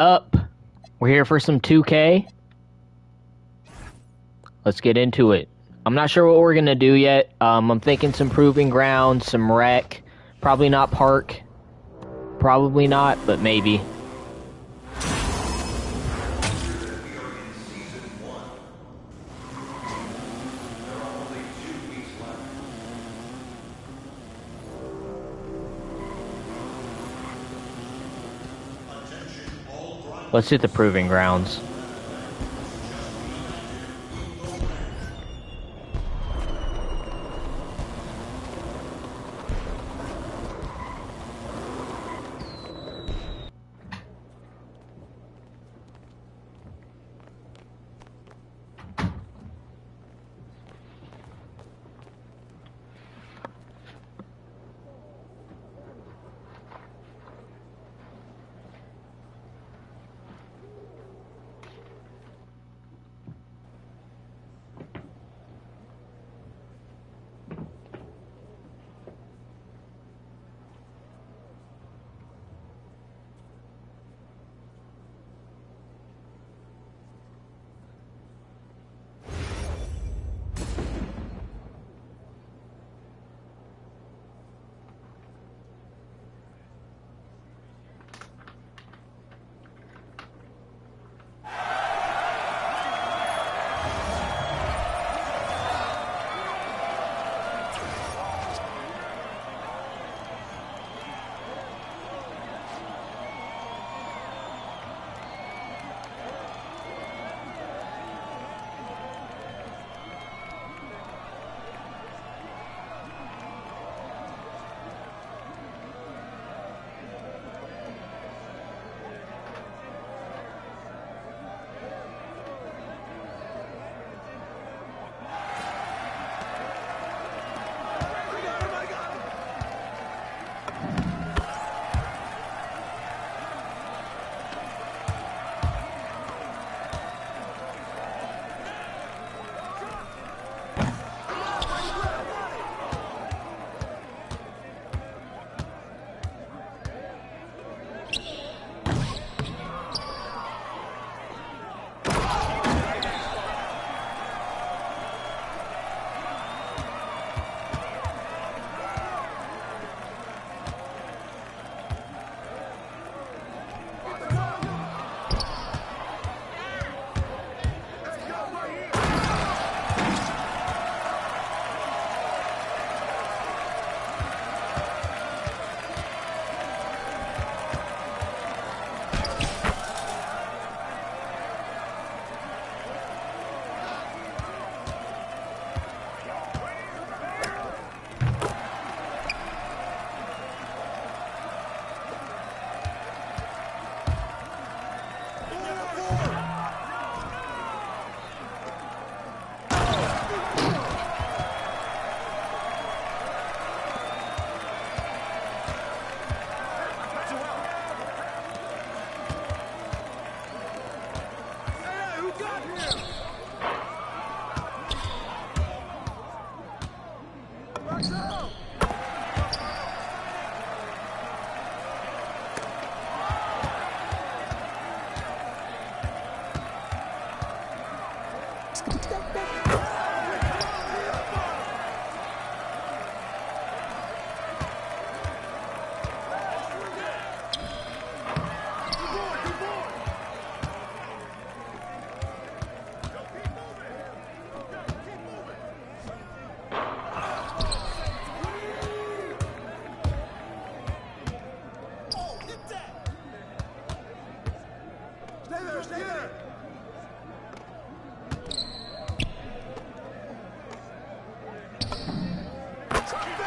up? We're here for some 2K. Let's get into it. I'm not sure what we're gonna do yet. I'm thinking some proving ground, some rec. Probably not park. Probably not, but maybe. Let's hit the proving grounds.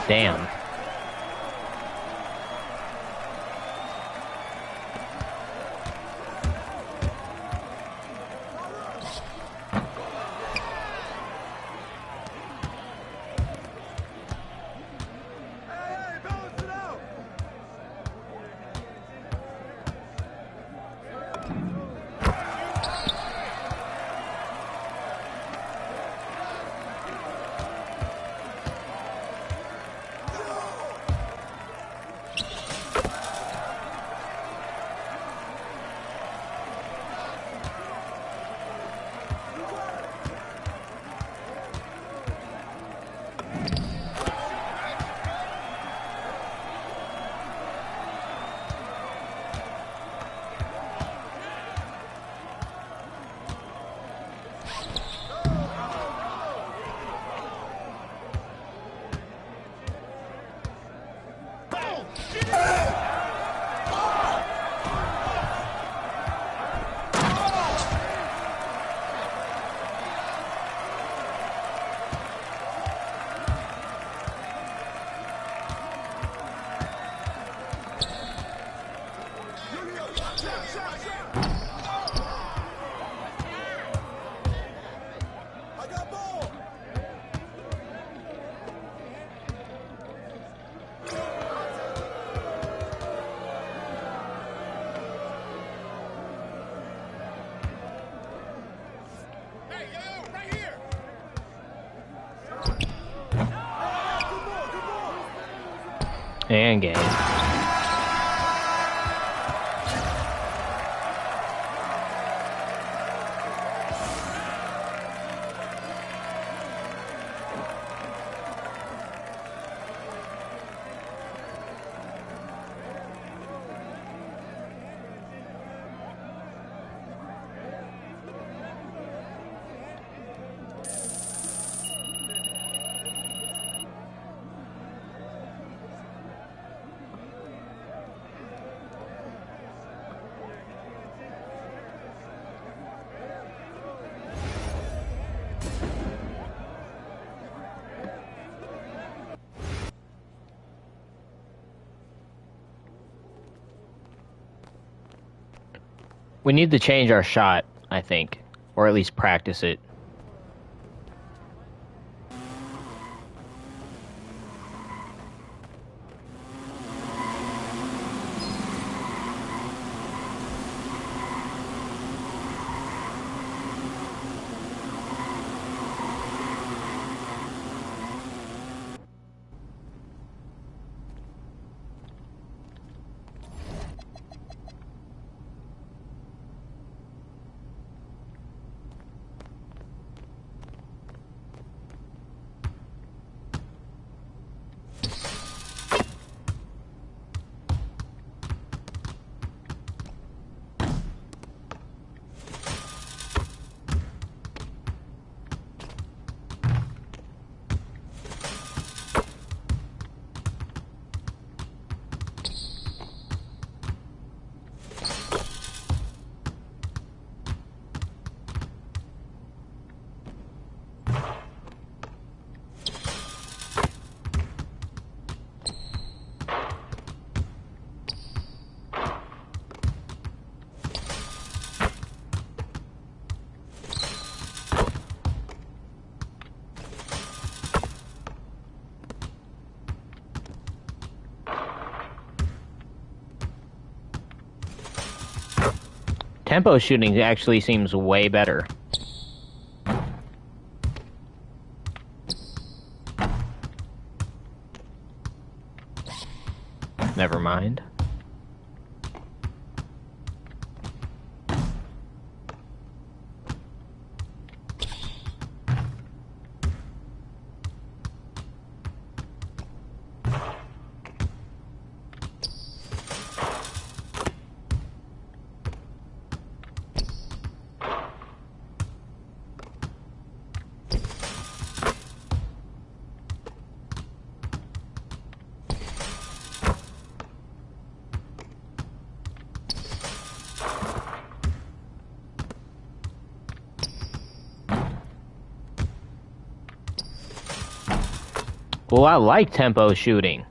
Damn. And game. We need to change our shot, I think. Or at least practice it. Tempo shooting actually seems way better. Never mind. Well, I like tempo shooting.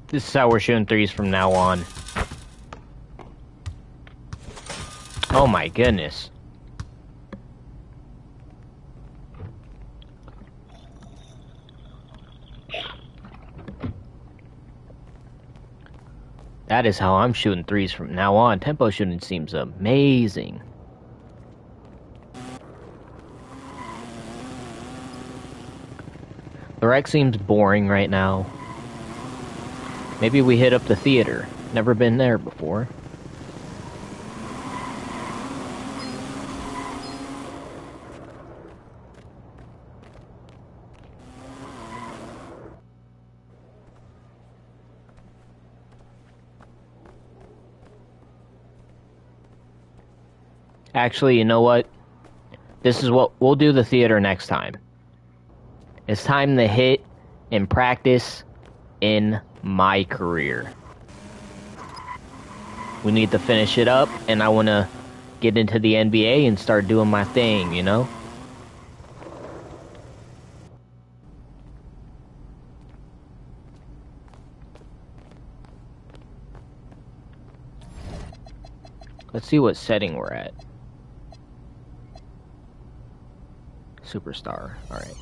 This is how we're shooting threes from now on. Oh my goodness. That is how I'm shooting threes from now on. Tempo shooting seems amazing. The rec seems boring right now. Maybe we hit up the theater. Never been there before. Actually, you know what? This is what we'll do the theater next time. It's time to hit and practice in my career. We need to finish it up, and I want to get into the NBA and start doing my thing, you know? Let's see what setting we're at. Superstar. Alright.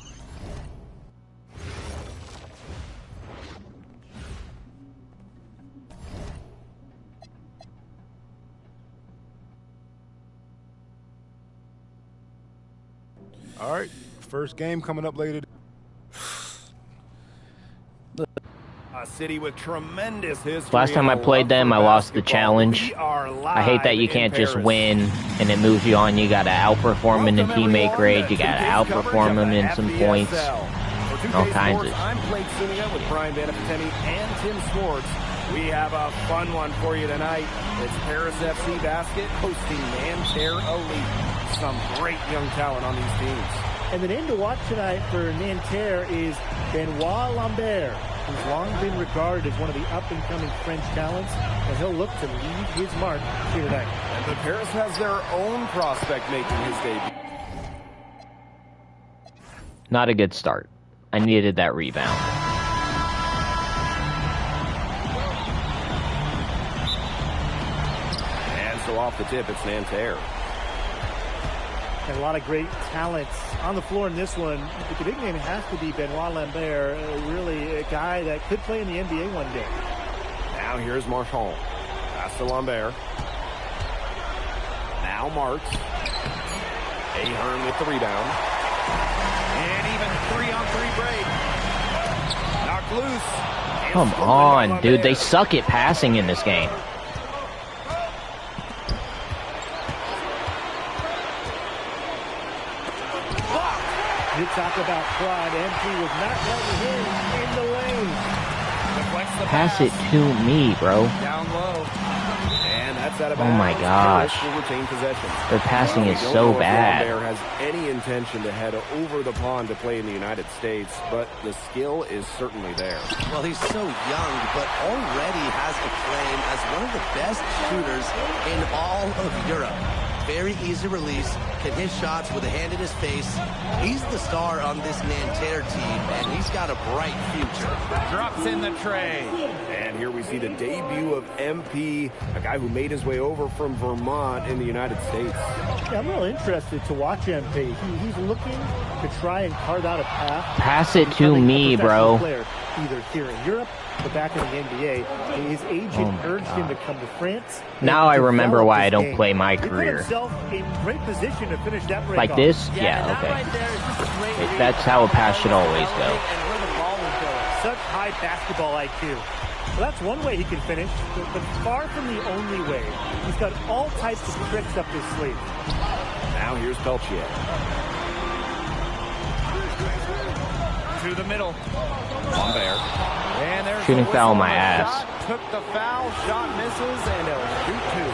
All right, first game coming up later. A city with tremendous history. Last time I played them, I lost the challenge. I hate that you can't just win and it moves you on. You gotta outperform them in teammate grade. You gotta outperform them in some points. All kinds of. I'm Blake Zuniga with Brian Vanapateni and Tim Swartz. We have a fun one for you tonight. It's Paris FC Basket hosting Nanterre Elite. Some great young talent on these teams. And the name to watch tonight for Nanterre is Benoit Lambert, who's long been regarded as one of the up-and-coming French talents, and he'll look to leave his mark here tonight. And the Paris has their own prospect making his debut. Not a good start. I needed that rebound. And so off the tip, it's Nanterre. And a lot of great talents on the floor in this one. But the big name has to be Benoit Lambert, really a guy that could play in the NBA one day. Now here's Marchand. Pass to Lambert. Now Marks. Ahern with the rebound. And even 3-on-3 break. Knocked loose. Come on, dude. They suck at passing in this game. You talk about pride. MP was not letting him in the lane. Pass it to me, bro. Down low. And that's out of Oh my bounds. gosh. Will retain possession. Their passing is We don't so know if bad. Lambert has any intention to head over the pond to play in the United States, but the skill is certainly there. Well, he's so young, but already has a claim as one of the best shooters in all of Europe. Very easy release, can hit shots with a hand in his face. He's the star on this Nanterre team, and he's got a bright future. Drops in the tray. And here we see the debut of MP, a guy who made his way over from Vermont in the United States. Yeah, I'm real interested to watch MP. He's looking to try and carve out a path. Pass it to becoming a me, professional bro. player, either here in Europe or back in the NBA. His agent urged him to come to France. Now I remember develop why I his don't game. play my He put career. himself in great position to finish that break Like off. this? Yeah, that okay. right there is just a great read. That's how a pass should always go. And where the ball was going. Such high basketball IQ. Well, that's one way he can finish, but far from the only way. He's got all types of tricks up his sleeve. Now here's Peltier. To the middle. Lambert. And there's Shooting the foul whistle my on the ass. shot. Took the foul, shot misses, and he'll shoot two.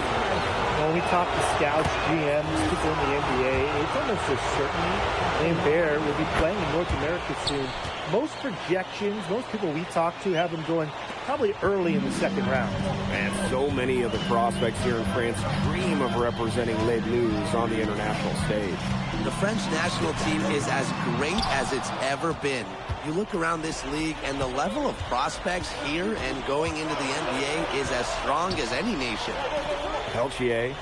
When we talk to scouts, GMs, people in the NBA, it's almost a certainty Lambert will be playing in North America soon. Most projections, most people we talk to have him going probably early in the second round. And so many of the prospects here in France dream of representing Les Bleus on the international stage. The French national team is as great as it's ever been. You look around this league, and the level of prospects here and going into the NBA is as strong as any nation. Peltier,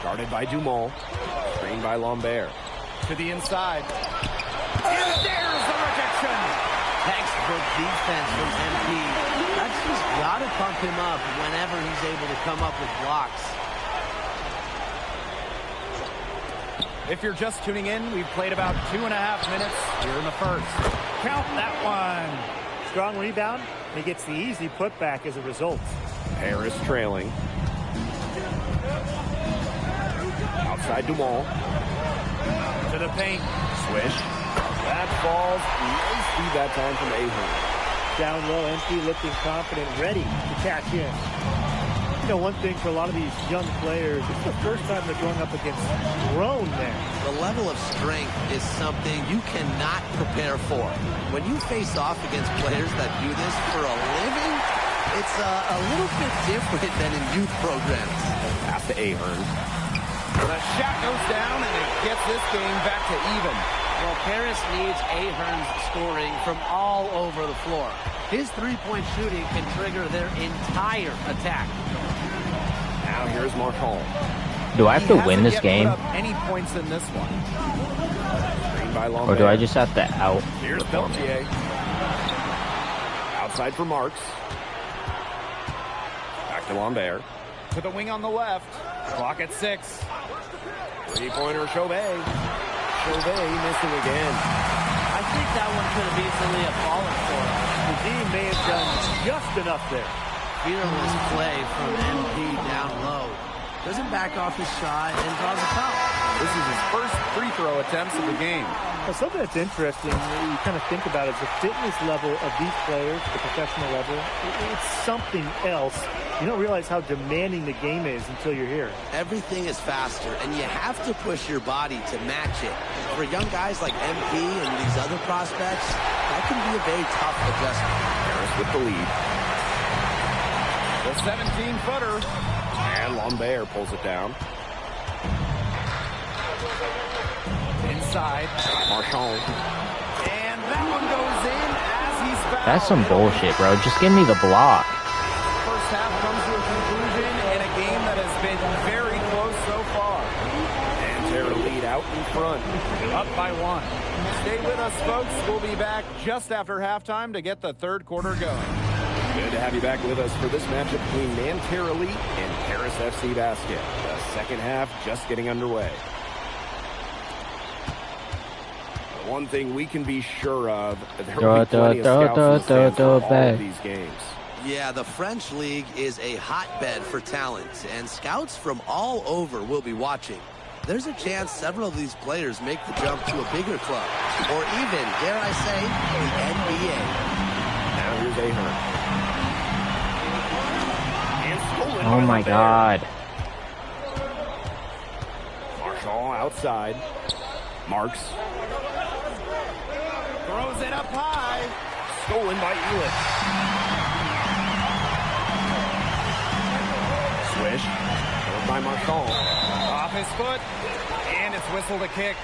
guarded by Dumont, screened by Lambert. To the inside. And there's the rejection. Textbook defense from MP. That's just got to pump him up whenever he's able to come up with blocks. If you're just tuning in, we've played about 2.5 minutes here in the first. Count that one. Strong rebound. He gets the easy putback as a result. Harris trailing. Outside Dumont. To the paint. Swish. That falls. Nice feed that time from Ahern. Down low, MP looking confident, ready to cash in. You know, one thing for a lot of these young players, it's the first time they're going up against grown men. The level of strength is something you cannot prepare for. When you face off against players that do this for a living, it's a little bit different than in youth programs. Pass to Ahern. The shot goes down, and it gets this game back to even. Well, Paris needs Ahern's scoring from all over the floor. His three-point shooting can trigger their entire attack. Now here's Marchand. Do I have to win this game? Any points in this one? Screen by Lambert. Or do I just have to out? Here's Peltier. Outside for Marks. Back to Lambert. To the wing on the left. Clock at 6. Three-pointer Chauvet. Chauvet missing again. I think that one could have easily have fallen for him. The team may have done just enough there. Fearless play from MP down low. Doesn't back off his shot and draws a foul. This is his first free throw attempts of the game. Now, something that's interesting, you kind of think about, is the fitness level of these players, the professional level. It's something else. You don't realize how demanding the game is until you're here. Everything is faster, and you have to push your body to match it. For young guys like MP and these other prospects, that can be a very tough adjustment. Harris with the lead. The 17-footer. And Lambert pulls it down. Inside. Marchand. And that one goes in as he's fouled. That's some bullshit, bro. Just give me the block. First half comes to a conclusion in a game that has been very close so far. And Terra lead out in front. Up by 1. Stay with us, folks. We'll be back just after halftime to get the third quarter going. Good to have you back with us for this matchup between Nanterre Elite and Paris FC Basket. The second half just getting underway. One thing we can be sure of, there will be plenty of scouts in the stands for all of these games. Yeah, the French League is a hotbed for talent, and scouts from all over will be watching. There's a chance several of these players make the jump to a bigger club, or even, dare I say, the NBA. Now here's Ahern. Oh my God. Marchand outside. Marks. Throws it up high. Stolen by Elish. Swish. Thrown by Marchand. Off his foot. And it's whistled a kick.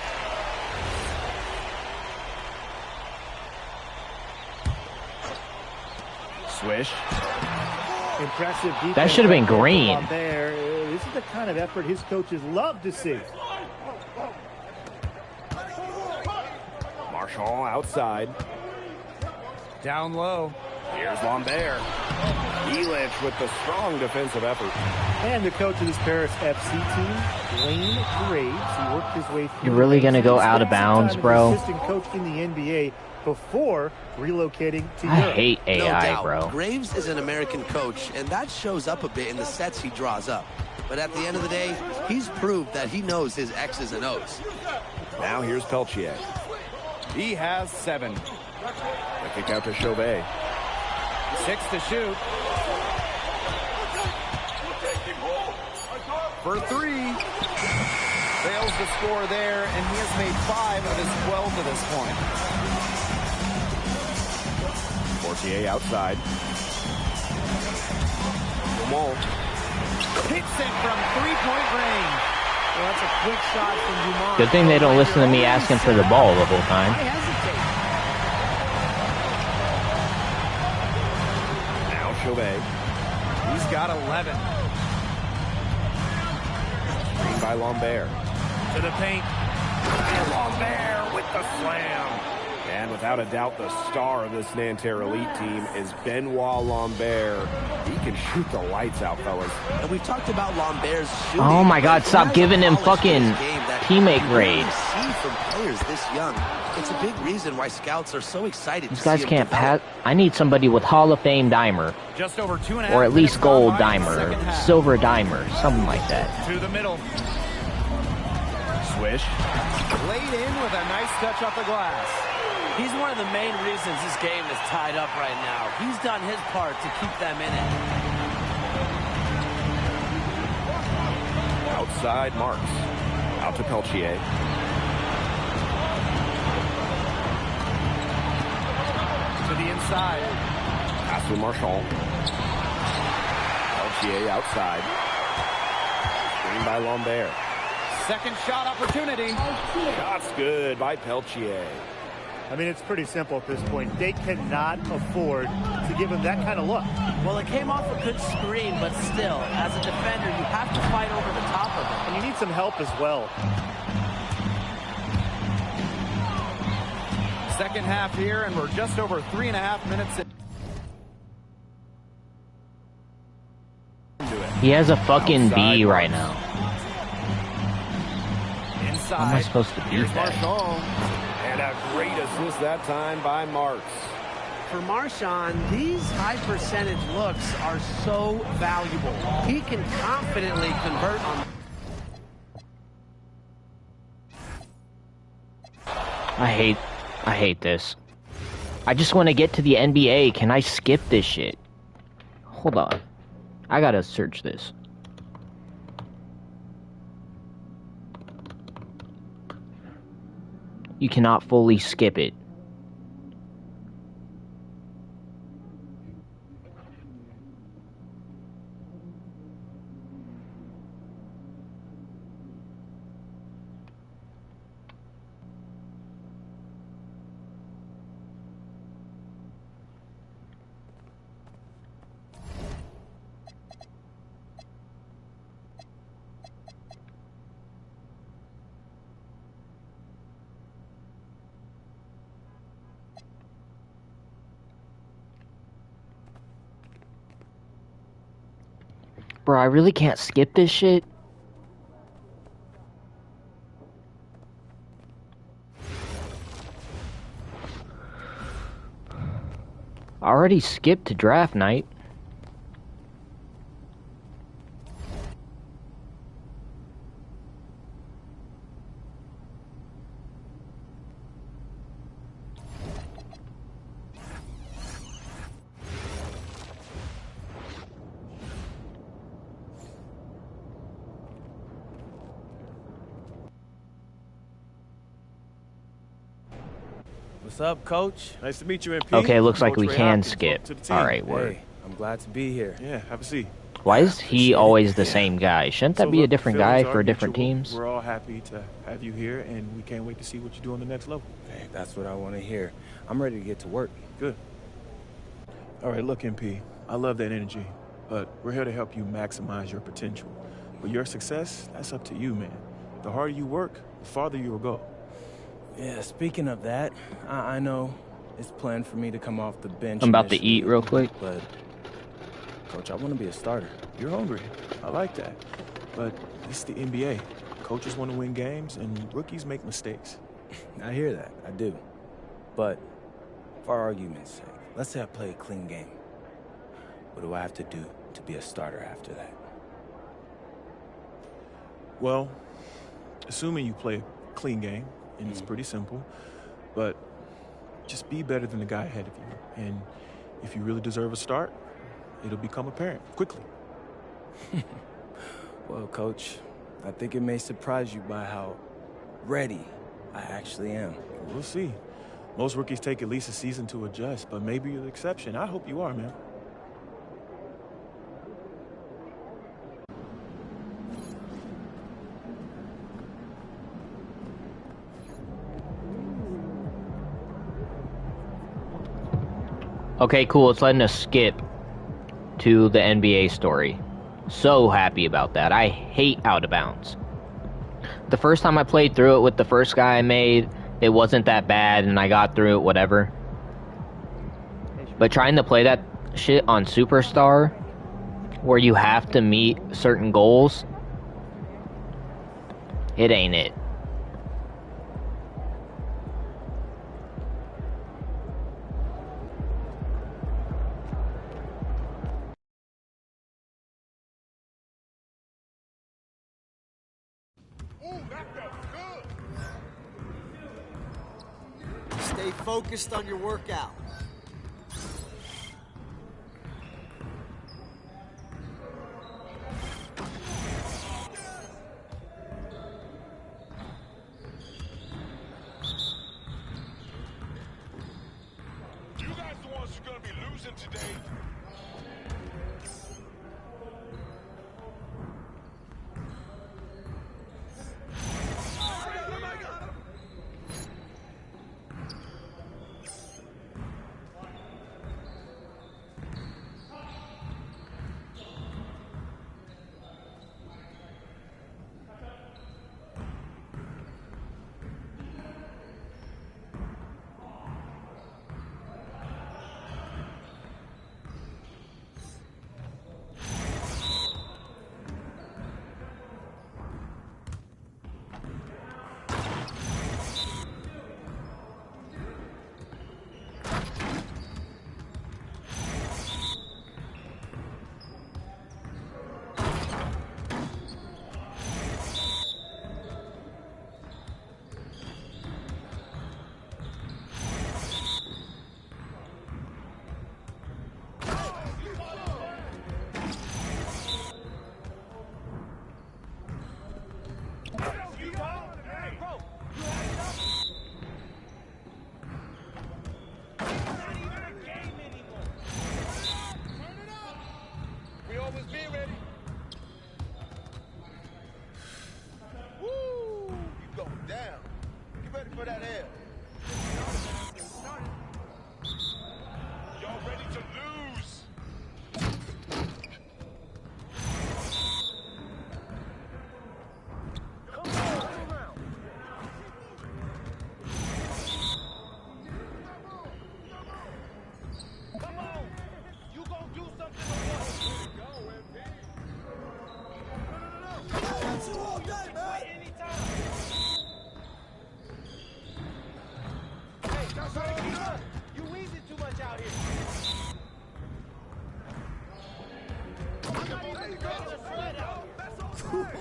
Swish. Impressive defense. That should have been green. There. This is the kind of effort his coaches love to see. Marchand outside. Down low. Here's Lambert. Elish with the strong defensive effort. And the coach of this Paris FC team, Wayne Graves, he worked his way through. You're really going to go out of bounds, bro? Assistant coach in the NBA before relocating to I Europe. hate AI, no doubt. bro. Graves is an American coach, and that shows up a bit in the sets he draws up. But at the end of the day, he's proved that he knows his X's and O's. Now here's Peltier. He has 7. The kick out to Chauvet. 6 to shoot. For 3. Fails to score there, and he has made 5 of his 12 to this point. Fortier outside. Dumont hits it from 3-point range. Well, that's a quick shot from Dumont. Good thing they don't listen to me asking for the ball the whole time. I hesitate. Now Chauvet. He's got 11. Screen by Lambert. To the paint. And Lambert with the slam. And with Without a doubt, the star of this Nanterre Elite team is Benoit Lambert. He can shoot the lights out, fellas. And we've talked about Lambert's shooting. Oh my God, stop giving him fucking teammate grade. See from players this young. It's a big reason why scouts are so excited These to guys see him can't develop. pass. I need somebody with Hall of Fame dimer. Just over 2.5 Or at least minutes gold gone by in the dimer. second Or half. silver dimer. Something like that. To the middle. Swish. Laid in with a nice touch off the glass. He's one of the main reasons this game is tied up right now. He's done his part to keep them in it. Outside Marks. Out to Peltier. To the inside. Pass to Marchand. Peltier outside. Screen by Lambert. Second shot opportunity. Shot's good by Peltier. I mean, it's pretty simple at this point. They cannot afford to give him that kind of look. Well, it came off a good screen, but still, as a defender, you have to fight over the top of it. And you need some help as well. Second half here, and we're just over 3.5 minutes into it. He has a fucking Outside B right Marks. now. Inside. How am I supposed to beat Here's that? Marchand. And a great assist that time by Marks. For Marchand, these high percentage looks are so valuable. He can confidently convert on. I hate this. I just want to get to the NBA. Can I skip this shit? Hold on. I gotta search this. You cannot fully skip it. Bro, I really can't skip this shit. I already skipped to draft night. What's up, Coach? Nice to meet you, MP. Okay, looks like Coach we Ray can Hopkins, skip. welcome to the team. Alright, word. Hey, I'm glad to be here. Yeah, have a seat. Why is he Appreciate it. always the Yeah. same guy? Shouldn't that So be a look, different feelings guy are for different mutual. teams? We're all happy to have you here, and we can't wait to see what you do on the next level. Hey, that's what I want to hear. I'm ready to get to work. Good. All right, look, MP, I love that energy, but we're here to help you maximize your potential. But your success, that's up to you, man. The harder you work, the farther you'll go. Yeah, speaking of that, I know it's planned for me to come off the bench. I'm about to initially, eat real quick. But, Coach, I want to be a starter. You're hungry. I like that. But it's the NBA. Coaches want to win games, and rookies make mistakes. I hear that. I do. But for argument's sake, let's say I play a clean game. What do I have to do to be a starter after that? Well, assuming you play a clean game, and it's pretty simple, but just be better than the guy ahead of you. And if you really deserve a start, it'll become apparent quickly. Well, Coach, I think it may surprise you by how ready I actually am. We'll see. Most rookies take at least a season to adjust, but maybe you're the exception. I hope you are, man. Okay, cool. It's letting us skip to the NBA story. So happy about that. I hate out of bounds. The first time I played through it with the first guy I made, it wasn't that bad and I got through it, whatever. But trying to play that shit on Superstar, where you have to meet certain goals, it ain't it. Stay focused on your workout. You guys the ones who are gonna be losing today. For that L. Y'all ready to lose? Come on. Come on. You gonna do something or what? Go, MP. No. That's you all day, man. Anytime. You wheezing too much out here. I'm not even ready to sweat out. That's all right.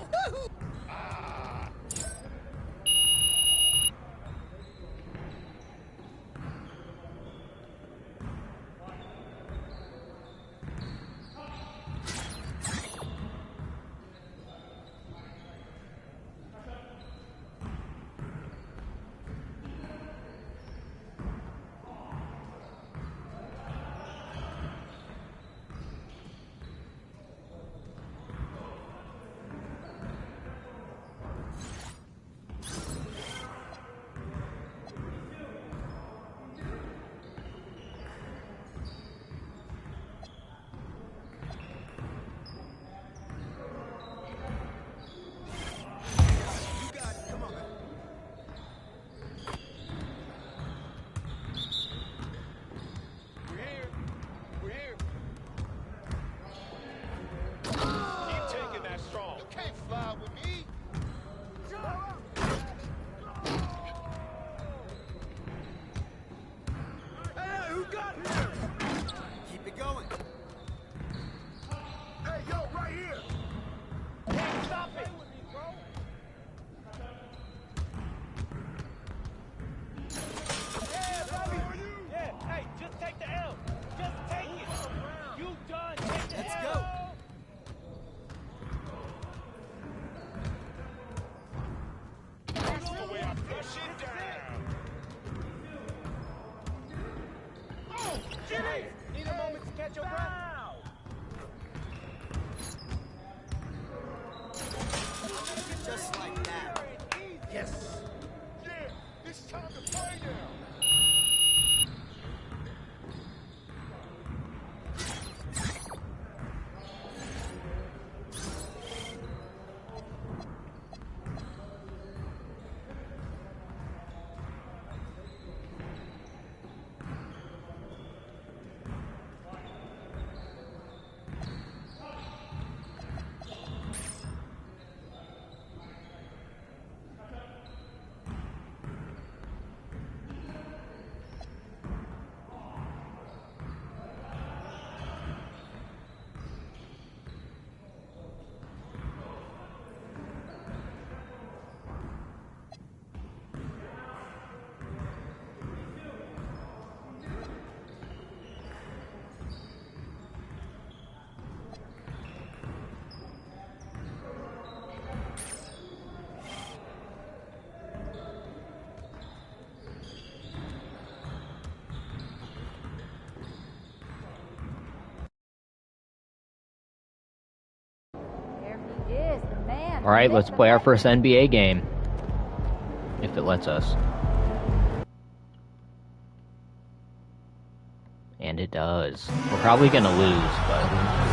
Need a moment to catch your breath? Just like that. Yes. Yeah, it's time to play now. Alright, let's play our first NBA game. If it lets us. And it does. We're probably gonna lose, but...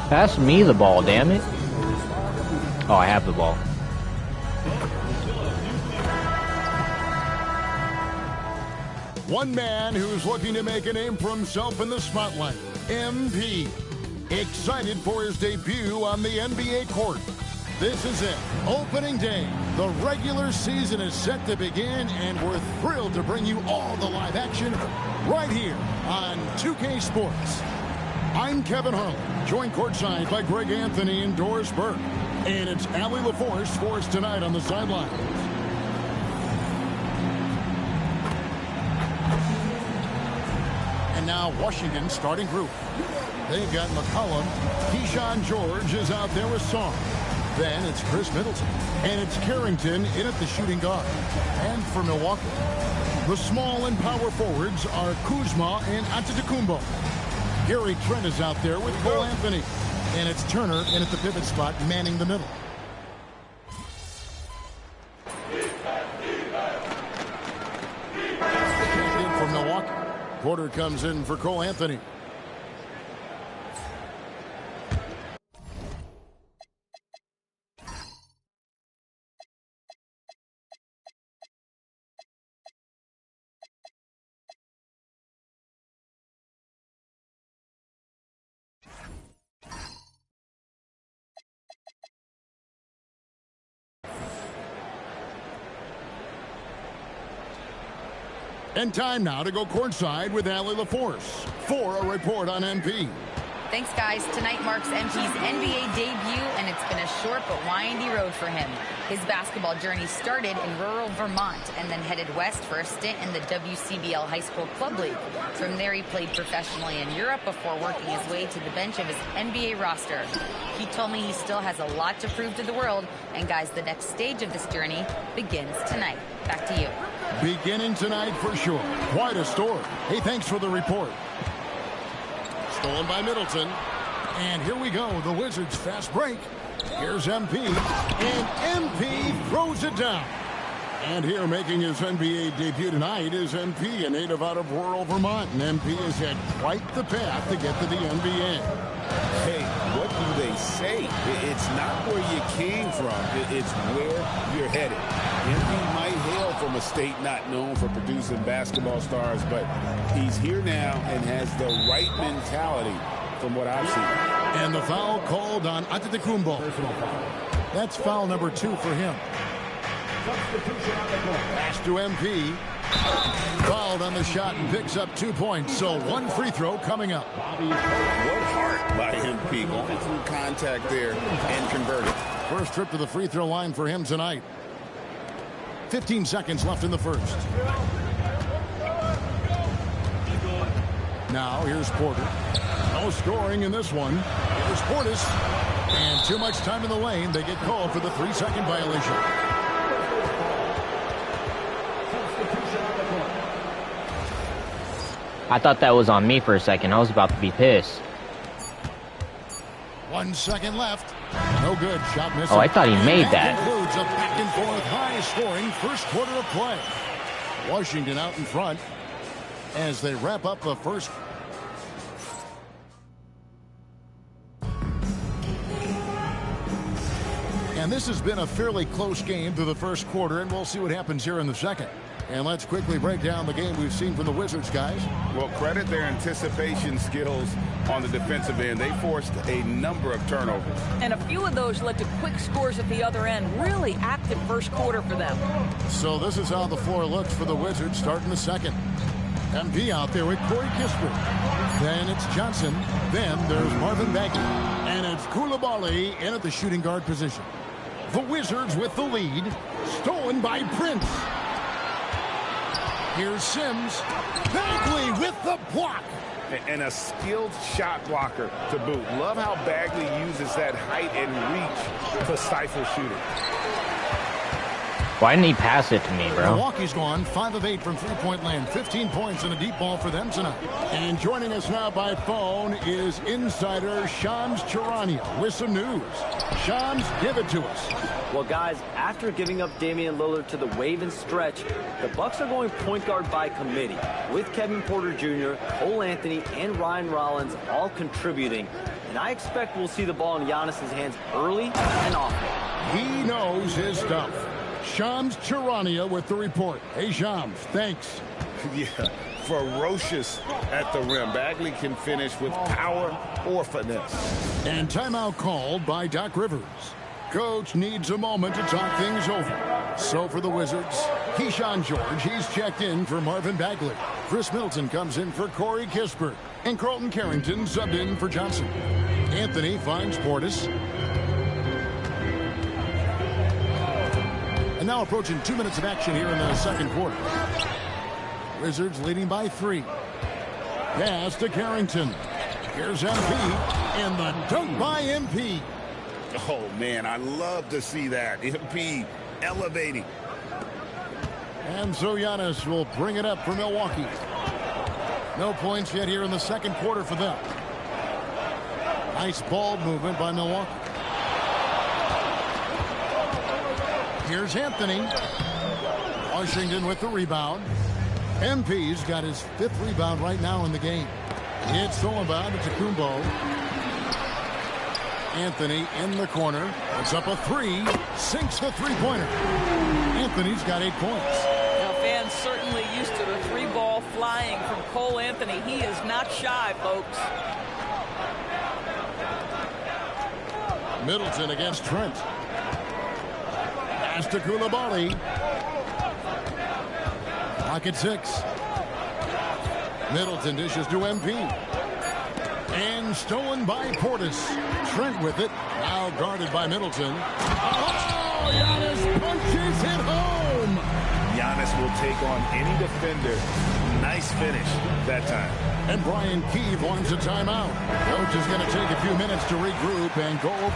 Pass me the ball, damn it. Oh, I have the ball. One man who's looking to make a name for himself in the spotlight, MP. Excited for his debut on the NBA court. This is it, opening day. The regular season is set to begin, and we're thrilled to bring you all the live action right here on 2K Sports. I'm Kevin Harlan, joined courtside by Greg Anthony and Doris Burke. And it's Allie LaForce for us tonight on the sidelines. And now Washington starting group. They've got McCollum. Keyshawn George is out there with Song. Then it's Chris Middleton. And it's Carrington in at the shooting guard. And for Milwaukee, the small and power forwards are Kuzma and Antetokounmpo. Gary Trent is out there with Cole Anthony. And it's Turner in at the pivot spot, manning the middle. In for Milwaukee. Porter comes in for Cole Anthony. And time now to go courtside with Allie LaForce for a report on MP. Thanks, guys. Tonight marks MP's NBA debut, and it's been a short but windy road for him. His basketball journey started in rural Vermont and then headed west for a stint in the WCBL High School Club League. From there, he played professionally in Europe before working his way to the bench of his NBA roster. He told me he still has a lot to prove to the world, and guys, the next stage of this journey begins tonight. Back to you. Beginning tonight for sure. Quite a story. Hey, thanks for the report. Stolen by Middleton. And here we go. The Wizards fast break. Here's MP. And MP throws it down. And here making his NBA debut tonight is MP, a native out of rural Vermont. And MP has had quite the path to get to the NBA. Hey, what do they say? It's not where you came from. It's where you're headed. MP might hail from a state not known for producing basketball stars, but he's here now and has the right mentality from what I've seen. And the foul called on Antetokounmpo. That's foul number 2 for him. Pass to MP. Fouled on the shot and picks up 2 points. So 1 free throw coming up. What heart by MP. Going through contact there and converted. First trip to the free throw line for him tonight. 15 seconds left in the first. Now here's Porter. No scoring in this one. Here's Portis. And too much time in the lane. They get called for the 3-second violation. I thought that was on me for a second. I was about to be pissed. 1 second left. No good. Shot missing. Oh, I thought he made that. Concludes a back and forth high-scoring first quarter of play. Washington out in front as they wrap up the first. And this has been a fairly close game through the first quarter, and we'll see what happens here in the second. And let's quickly break down the game we've seen from the Wizards, guys. Well, credit their anticipation skills on the defensive end. They forced a number of turnovers. And a few of those led to quick scores at the other end. Really active first quarter for them. So this is how the floor looks for the Wizards starting the second. MP out there with Corey Kispert. Then it's Johnson. Then there's Marvin Bagley. And it's Coulibaly in at the shooting guard position. The Wizards with the lead. Stolen by Prince. Here's Sims. Bagley with the block. And a skilled shot blocker to boot. Love how Bagley uses that height and reach to stifle shooting. Why didn't he pass it to me, bro? Milwaukee's gone 5 of 8 from three-point land. 15 points and a deep ball for them tonight. And joining us now by phone is insider Shams Charania with some news. Shams, give it to us. Well, guys, after giving up Damian Lillard to the wave and stretch, the Bucks are going point guard by committee, with Kevin Porter Jr., Cole Anthony, and Ryan Rollins all contributing. And I expect we'll see the ball in Giannis's hands early and often. He knows his stuff. Shams Charania with the report. Hey, Shams, thanks. Yeah, ferocious at the rim. Bagley can finish with power or finesse. And timeout called by Doc Rivers. Coach needs a moment to talk things over. So for the Wizards, Keyshawn George, he's checked in for Marvin Bagley. Chris Middleton comes in for Corey Kispert. And Carlton Carrington subbed in for Johnson. Anthony finds Portis. And now approaching 2 minutes of action here in the second quarter. Wizards leading by 3. Pass to Carrington. Here's MP. And the dunk by MP. Oh, man, I love to see that. MP elevating. And so Giannis will bring it up for Milwaukee. No points yet here in the second quarter for them. Nice ball movement by Milwaukee. Here's Anthony. Washington with the rebound. MP's got his 5th rebound right now in the game. It's stolen by Antetokounmpo. Anthony in the corner. Puts up a 3. Sinks the three-pointer. Anthony's got 8 points. Now, fans certainly used to the 3-ball flying from Cole Anthony. He is not shy, folks. Middleton against Trent. Pass to Coulibaly. Pocket 6. Middleton dishes to MP. And stolen by Portis. Trent with it. Now guarded by Middleton. Oh, Giannis punches it home. Giannis will take on any defender. Nice finish that time. And Brian Keefe wants a timeout. Coach is going to take a few minutes to regroup and go.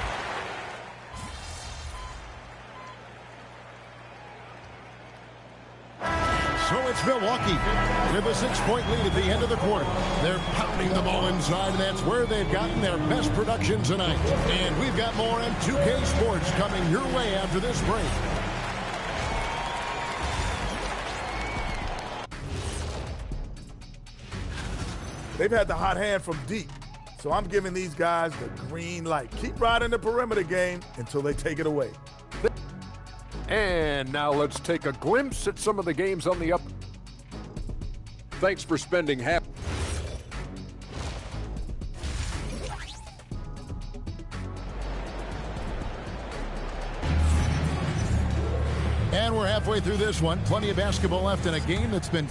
So it's Milwaukee with a 6-point lead at the end of the quarter. They're pounding the ball inside, and that's where they've gotten their best production tonight. And we've got more M2K Sports coming your way after this break. They've had the hot hand from deep, so I'm giving these guys the green light. Keep riding the perimeter game until they take it away. And now let's take a glimpse at some of the games on the up. Thanks for spending half. And we're halfway through this one. Plenty of basketball left in a game that's been...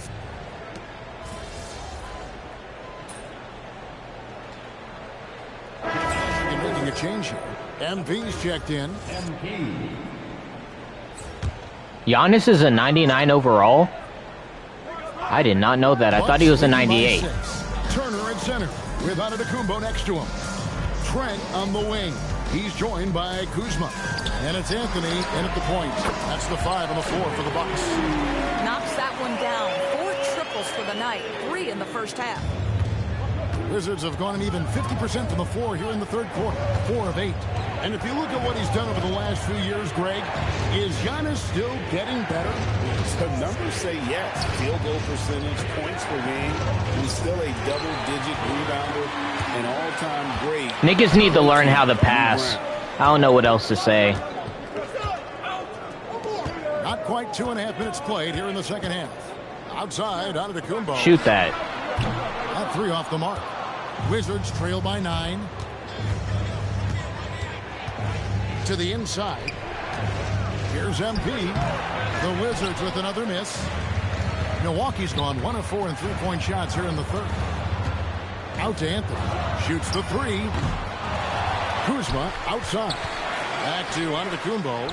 making a change here. MP's checked in. MP. Giannis is a 99 overall? I did not know that. I thought he was a 98. Turner at center with Antetokounmpo next to him. Trent on the wing. He's joined by Kuzma. And it's Anthony in at the point. That's the 5 and the 4 for the Bucks. Knocks that one down. 4 triples for the night. 3 in the first half. Wizards have gone an even 50% from the floor here in the third quarter. 4 of 8. And if you look at what he's done over the last few years, Greg, is Giannis still getting better? The numbers say yes. Field goal percentage, points per game. He's still a double-digit rebounder, an all-time great. Niggas need to learn how to pass. I don't know what else to say. Not quite 2.5 minutes played here in the second half. Outside, Antetokounmpo. Shoot that. That 3 off the mark. Wizards trail by 9. To the inside. Here's MP. The Wizards with another miss. Milwaukee's gone 1 of 4 in three-point shots here in the third. Out to Anthony. Shoots the 3. Kuzma outside. Back to Antetokounmpo.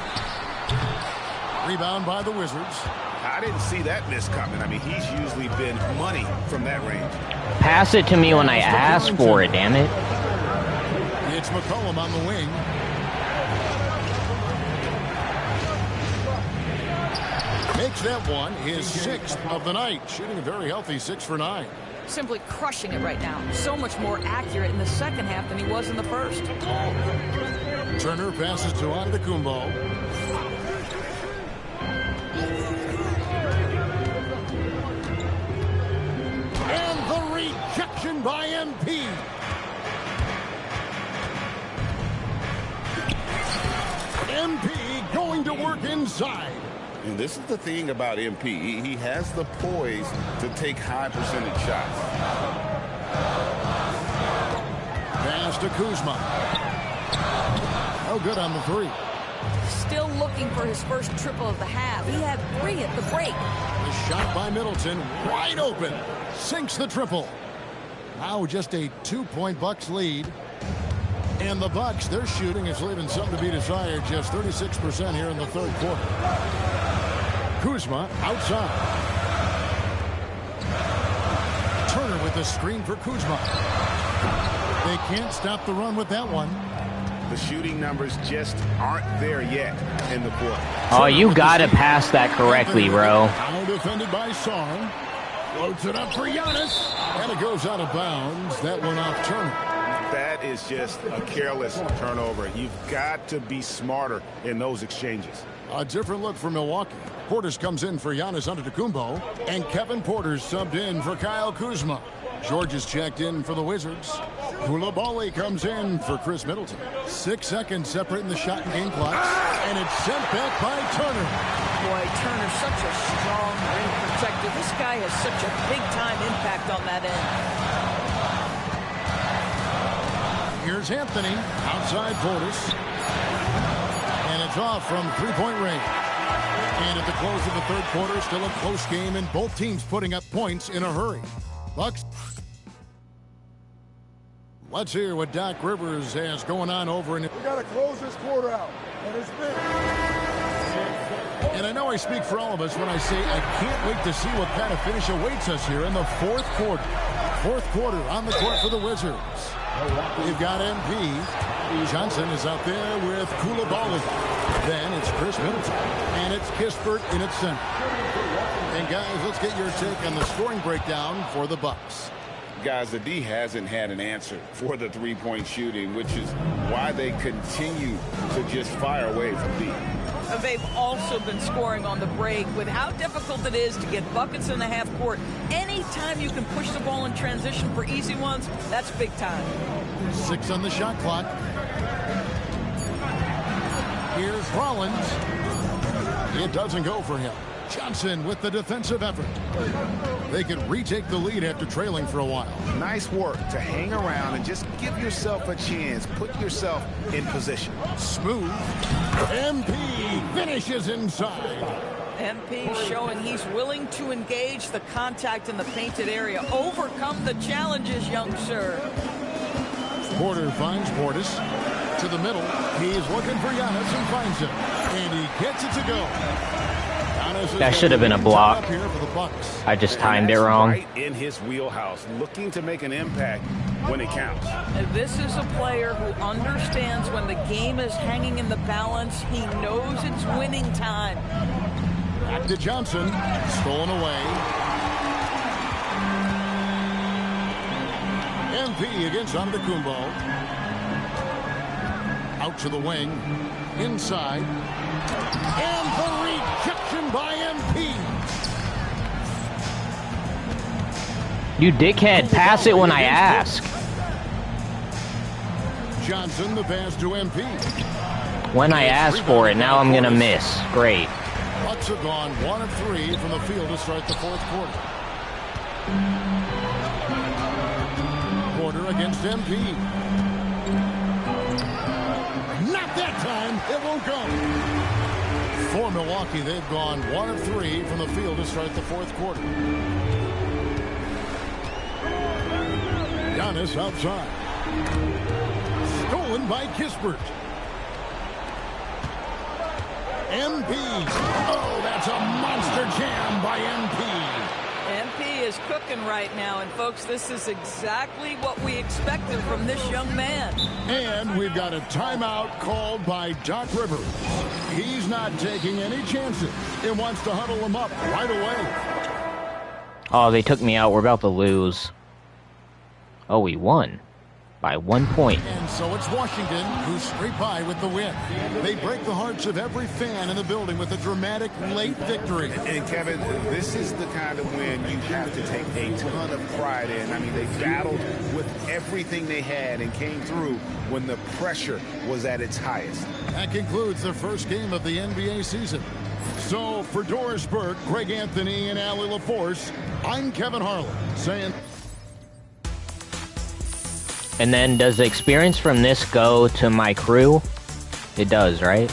Rebound by the Wizards. I didn't see that miss coming. I mean, he's usually been money from that range. Pass it to me when I ask for it, damn it. It's McCollum on the wing. Makes that one his 6th of the night. Shooting a very healthy 6 for 9. Simply crushing it right now. So much more accurate in the second half than he was in the first. Turner passes to Antetokounmpo. And the rejection by MP. MP going to work inside. And this is the thing about MP. He has the poise to take high percentage shots. Pass to Kuzma. No good on the 3. Still looking for his first triple of the half. He had 3 at the break. The shot by Middleton, wide open. Sinks the triple. Now just a 2-point Bucks lead. And the Bucks, their shooting is leaving something to be desired. Just 36% here in the third quarter. Kuzma outside. Turner with the screen for Kuzma. They can't stop the run with that one. The shooting numbers just aren't there yet in the quarter. Oh, you gotta pass that correctly, bro. Now defended by Song. Floats it up for Giannis. And it goes out of bounds. That one off Turner. That is just a careless turnover. You've got to be smarter in those exchanges. A different look for Milwaukee. Portis comes in for Giannis Antetokounmpo, and Kevin Porter's subbed in for Kyle Kuzma. George is checked in for the Wizards. Koulibaly comes in for Chris Middleton. 6 seconds separating the shot and game clocks, and it's sent back by Turner. Boy, Turner's such a strong rim protector. This guy has such a big-time impact on that end. Here's Anthony, outside Portis. And it's off from three-point range. And at the close of the third quarter, still a close game, and both teams putting up points in a hurry. Bucks. Let's hear what Doc Rivers has going on over in. We got to close this quarter out, and it's big. And I know I speak for all of us when I say I can't wait to see what kind of finish awaits us here in the fourth quarter. Fourth quarter on the court for the Wizards. You've got MP. Johnson is out there with Koulibaly. Then it's Chris Middleton. And it's Kispert in its center. And guys, let's get your take on the scoring breakdown for the Bucks. Guys, the D hasn't had an answer for the three-point shooting, which is why they continue to just fire away from D. They've also been scoring on the break with how difficult it is to get buckets in the half court. Anytime you can push the ball in transition for easy ones, that's big time. 6 on the shot clock. Here's Rollins. It doesn't go for him. Johnson with the defensive effort. They could retake the lead after trailing for a while. Nice work to hang around and just give yourself a chance. Put yourself in position. Smooth. MP finishes inside. MP showing he's willing to engage the contact in the painted area. Overcome the challenges, young sir. Porter finds Portis to the middle. He's looking for Giannis and finds him. And he gets it to go. That should have been a block. I just timed it wrong. Right in his wheelhouse, looking to make an impact when it counts. This is a player who understands when the game is hanging in the balance. He knows it's winning time. Back to Johnson. Stolen away. MP against Antetokounmpo. Out to the wing. Inside. And the rejection by MP. You dickhead, pass it when I ask. Johnson, the pass to MP. When I ask for it, now I'm gonna miss. Great. Bucks have gone 1 of 3 from the field to start the fourth quarter. Porter against MP. Not that time. It won't go. For Milwaukee, they've gone 1 of 3 from the field to start the fourth quarter. Giannis outside. Stolen by Kispert. MP. Oh, that's a monster jam by MP. MP is cooking right now, and folks, this is exactly what we expected from this young man. And we've got a timeout called by Doc Rivers. He's not taking any chances and wants to huddle him up right away. Oh, they took me out. We're about to lose. Oh, we won by 1 point. And so it's Washington who's straight by with the win. They break the hearts of every fan in the building with a dramatic late victory. And Kevin, this is the kind of win you have to take a ton of pride in. I mean, they battled with everything they had and came through when the pressure was at its highest. That concludes the first game of the NBA season. So for Doris Burke, Greg Anthony, and Allie LaForce, I'm Kevin Harlan saying... And then does the experience from this go to my crew? It does, right?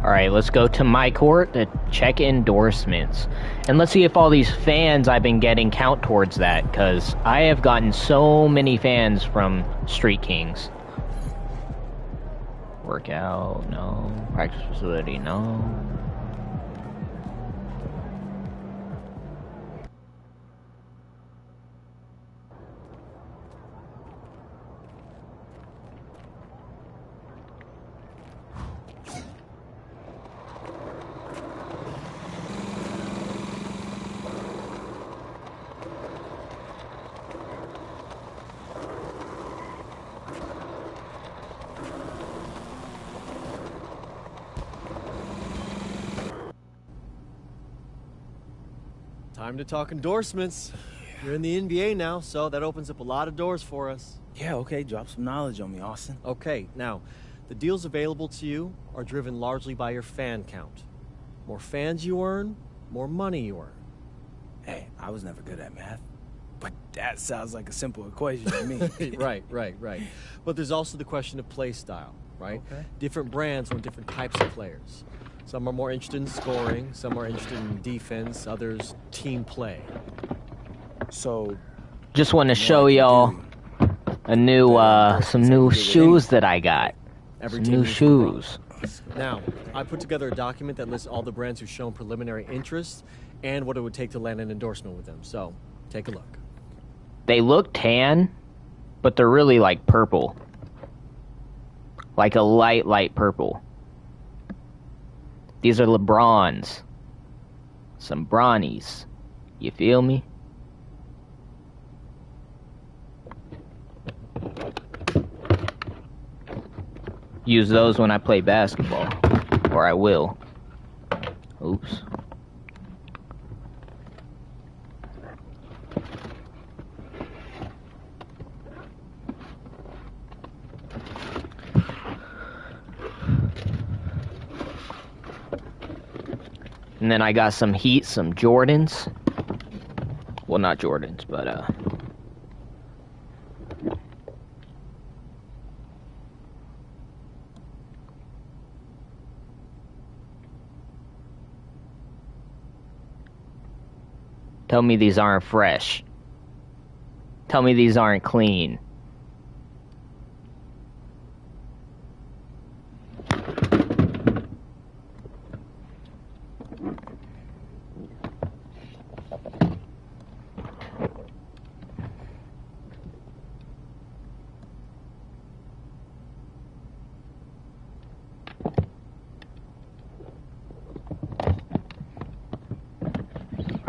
Alright, let's go to my court to check endorsements. And let's see if all these fans I've been getting count towards that, because I have gotten so many fans from Street Kings. Workout, no. Practice facility, no. Time to talk endorsements. You're in the NBA now, so that opens up a lot of doors for us. Yeah, okay, drop some knowledge on me, Austin. Okay, now, the deals available to you are driven largely by your fan count. More fans you earn, more money you earn. Hey, I was never good at math, but that sounds like a simple equation to me. Right. But there's also the question of play style, right? Okay. Different brands want different types of players. Some are more interested in scoring, some are interested in defense, others team play. So, just want to show y'all a new, some new shoes that I got. Some new shoes. Now, I put together a document that lists all the brands who've shown preliminary interest and what it would take to land an endorsement with them. So, take a look. They look tan, but they're really like purple. Like a light purple. These are LeBrons. Some Bronnies. You feel me? Use those when I play basketball. Or I will. Oops. And then I got some Heat, some Jordans. Well, not Jordans, but, tell me these aren't fresh. Tell me these aren't clean.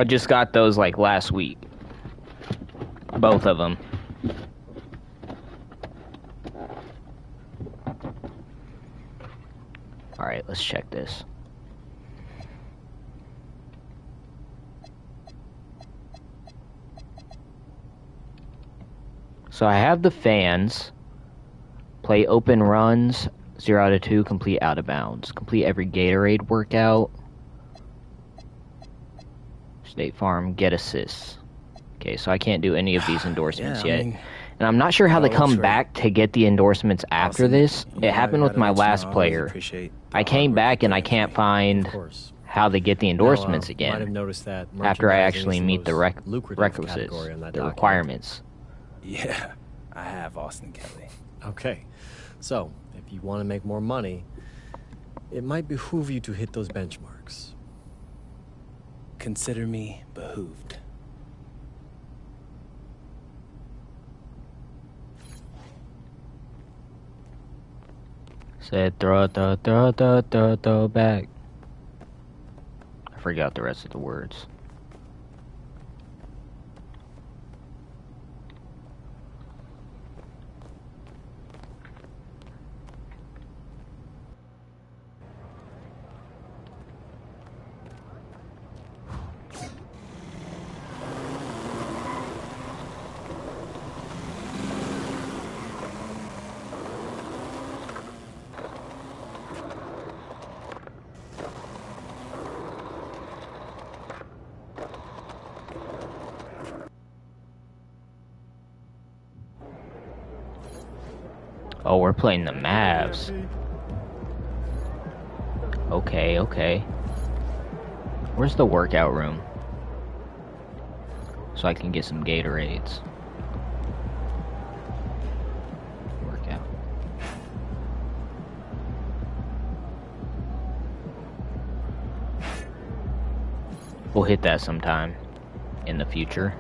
I just got those like last week. Both of them. Alright, let's check this. So I have the fans. Play open runs, 0 out of 2, complete out of bounds. Complete every Gatorade workout. State Farm, get assists. Okay, so I can't do any of these endorsements yet. And I'm not sure how they come back to get the endorsements after this. It happened with my last player. I came back and I can't find how they get the endorsements again. Might have noticed that after I actually meet the requisites, the requirements. Yeah, I have Austin Kelly. Okay, so if you want to make more money, it might behoove you to hit those benchmarks. Consider me behooved. Said throw back. I forgot the rest of the words. Oh, we're playing the Mavs. Okay, okay. Where's the workout room? So I can get some Gatorades. Workout. We'll hit that sometime in the future.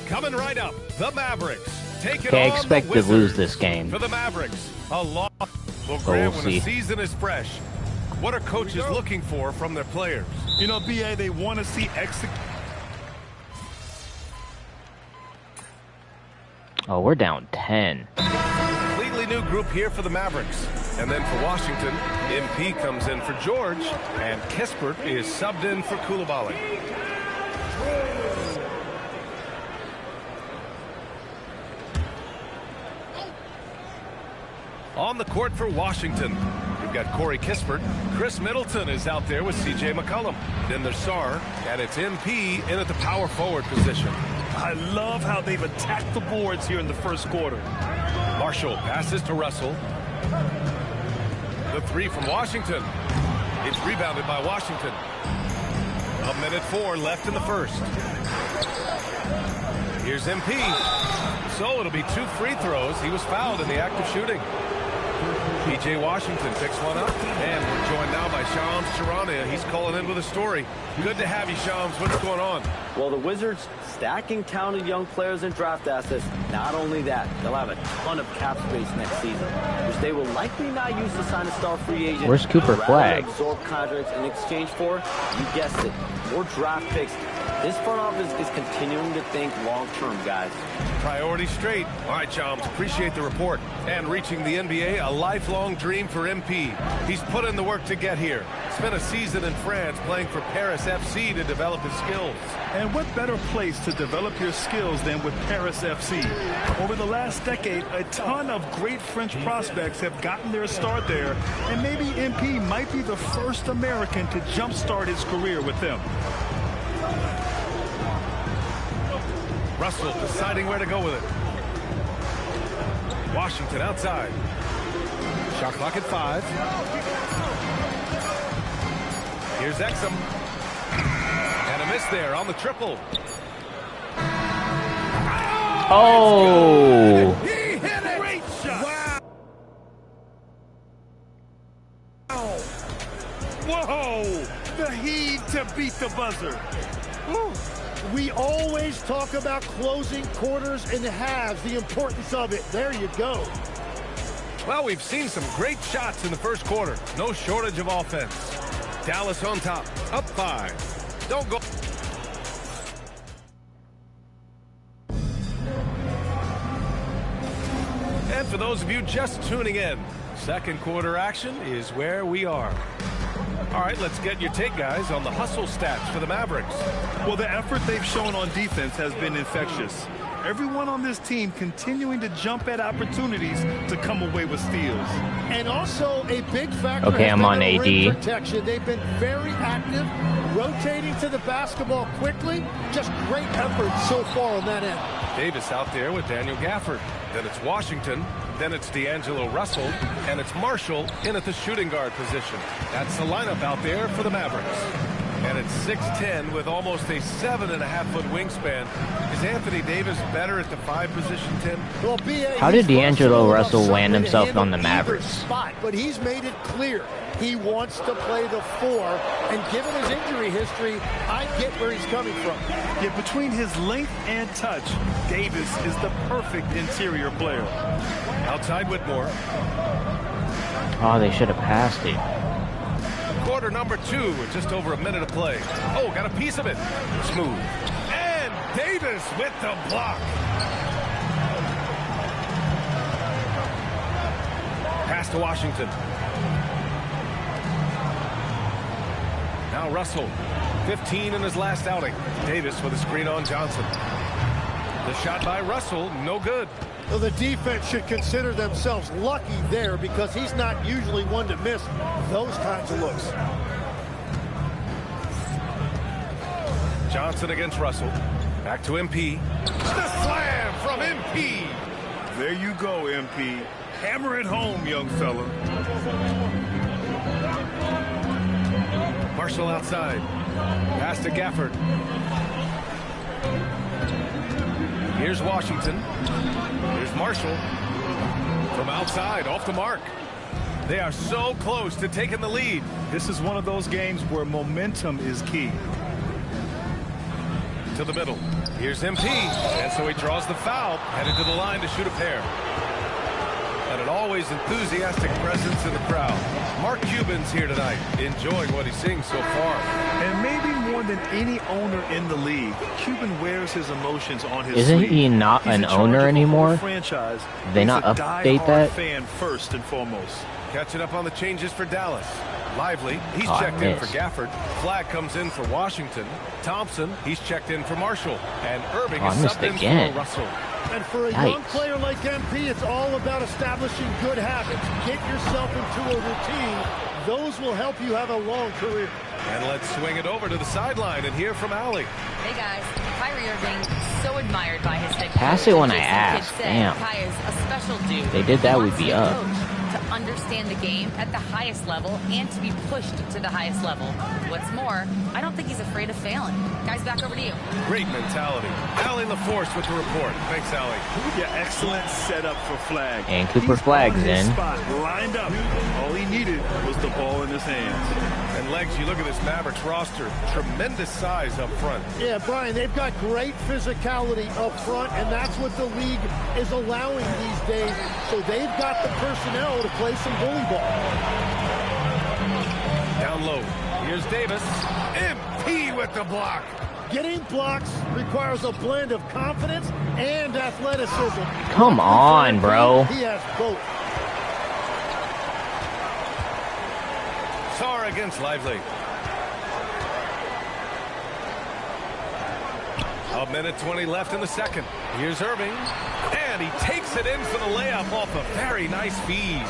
Coming right up, the Mavericks. Okay, I expect to lose this game. For the Mavericks, a lot. Well, Grant, when the season is fresh, what are coaches looking for from their players? You know, BA, they want to see execute. Oh, we're down 10. Completely new group here for the Mavericks. And then for Washington, MP comes in for George, and Kispert is subbed in for Coulibaly. On the court for Washington, we've got Corey Kispert. Chris Middleton is out there with C.J. McCollum. Then there's Sarr, and it's MP in at the power forward position. I love how they've attacked the boards here in the first quarter. Marshall passes to Russell. The three from Washington. It's rebounded by Washington. 1:04 left in the first. Here's MP. So it'll be 2 free throws. He was fouled in the act of shooting. P.J. Washington picks one up, and we're joined now by Shams Charania. He's calling in with a story. Good to have you, Shams. What's going on? Well, the Wizards stacking talented young players and draft assets. Not only that, they'll have a ton of cap space next season, which they will likely not use to sign a star free agent. Where's Cooper Flag? Absorb contracts in exchange for, you guessed it, more draft picks. This front office is continuing to think long-term, guys. Priority straight. All right, Shams, appreciate the report. And reaching the NBA, a lifelong dream for MP. He's put in the work to get here. Spent a season in France playing for Paris FC to develop his skills. And what better place to develop your skills than with Paris FC? Over the last decade, a ton of great French prospects have gotten their start there, and maybe MP might be the first American to jumpstart his career with them. Russell deciding where to go with it. Washington outside. Shot clock at 5. Here's Exum. And a miss there on the triple. Oh! He hit it! Great shot! Wow! Whoa! The heat to beat the buzzer. Woo. We always talk about closing quarters and halves, the importance of it. There you go. Well, we've seen some great shots in the first quarter. No shortage of offense. Dallas on top, up 5. Don't go. And for those of you just tuning in, second quarter action is where we are. All right, let's get your take, guys, on the hustle stats for the Mavericks. Well, the effort they've shown on defense has been infectious. Everyone on this team continuing to jump at opportunities to come away with steals. And also a big factor. Okay, I'm on AD. Protection. They've been very active, rotating to the basketball quickly. Just great effort so far on that end. Davis out there with Daniel Gafford. Then it's Washington. Then it's D'Angelo Russell. And it's Marshall in at the shooting guard position. That's the lineup out there for the Mavericks. And it's 6'10" with almost a 7.5-foot wingspan. Is Anthony Davis better at the 5 position, Tim? Well, how did D'Angelo Russell land himself on the Mavericks? Spot, but he's made it clear he wants to play the 4. And given his injury history, I get where he's coming from. Yeah, between his length and touch, Davis is the perfect interior player. Outside Whitmore. Oh, they should have passed it. Quarter number 2 with just over a minute of play. Oh, got a piece of it. Smooth. And Davis with the block. Pass to Washington. Now Russell. 15 in his last outing. Davis with a screen on Johnson. The shot by Russell, no good. Well, the defense should consider themselves lucky there because he's not usually one to miss those kinds of looks. Johnson against Russell. Back to MP. The slam from MP. There you go, MP. Hammer it home, young fella. Marshall outside. Pass to Gafford. Here's Washington. Here's Marshall. From outside, off the mark. They are so close to taking the lead. This is one of those games where momentum is key. To the middle. Here's MP. And so he draws the foul. Headed to the line to shoot a pair. And an always enthusiastic presence in the crowd. Mark Cuban's here tonight, enjoying what he's seeing so far. And maybe more than any owner in the league, Cuban wears his emotions on his sleeve. Isn't he not an owner anymore? Franchise. Did they not update that? Fan first and foremost. Catching up on the changes for Dallas. Lively, he's checked in for Gafford. Flag comes in for Washington. Thompson, he's checked in for Marshall. And Irving is subbed in for Russell. And for a young player like MP, it's all about establishing good habits. Get yourself into a routine. Those will help you have a long career. And let's swing it over to the sideline and hear from Allie. Hey guys, Kyrie Irving, so admired by his head coach. Pass it when I asked. Damn. Kai is a special dude. They did that, we'd be up. to understand the game at the highest level and to be pushed to the highest level. What's more, I don't think he's afraid of failing. Guys, back over to you. Great mentality. Allie LaForce with the report. Thanks, Allie. Yeah, excellent setup for Flag. And Cooper Flag's in. Spot lined up. All he needed was the ball in his hands. And Legs, you look at this Mavericks roster. Tremendous size up front. Yeah, Brian, they've got great physicality up front, and that's what the league is allowing these days. So they've got the personnel to play some bully ball. Down low. Here's Davis. MP with the block. Getting blocks requires a blend of confidence and athleticism. Come on, bro. He has both. Sarr against Lively. A minute 20 left in the second. Here's Irving. And he takes it in for the layup off a very nice feed.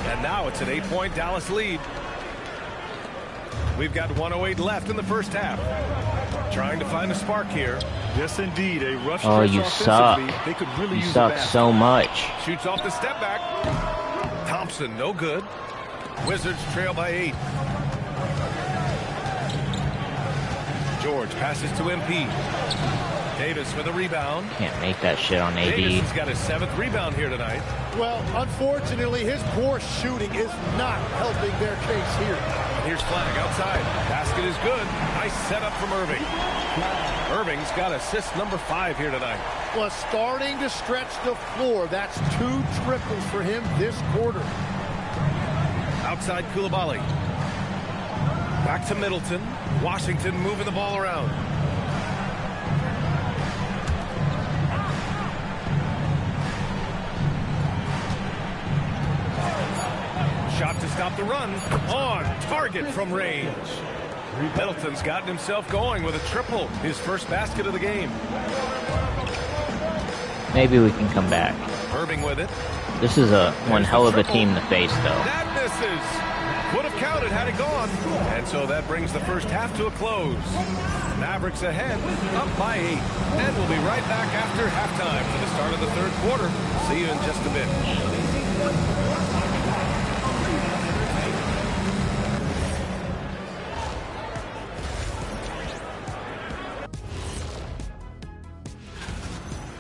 And now it's an 8-point Dallas lead. We've got 1:08 left in the first half. Trying to find a spark here. Yes, indeed. A rough Oh, stretch you suck. They could really You use suck a so much. Shoots off the step back. Thompson, no good. Wizards trail by 8. George passes to MP. Davis with a rebound. Can't make that shit on AD. Davis has got his 7th rebound here tonight. Well, unfortunately, his poor shooting is not helping their case here. Here's Flag outside. Basket is good. Nice setup from Irving. Irving's got assist number 5 here tonight. Well, starting to stretch the floor. That's 2 triples for him this quarter. Outside Coulibaly. Back to Middleton. Washington moving the ball around. Shot to stop the run. On target from range. Middleton's gotten himself going with a triple. His first basket of the game. Maybe we can come back. Irving with it. This is one hell of a team to face, though. That misses. Would have counted had it gone. And so that brings the first half to a close. Mavericks ahead, up by 8. And we'll be right back after halftime for the start of the third quarter. See you in just a bit.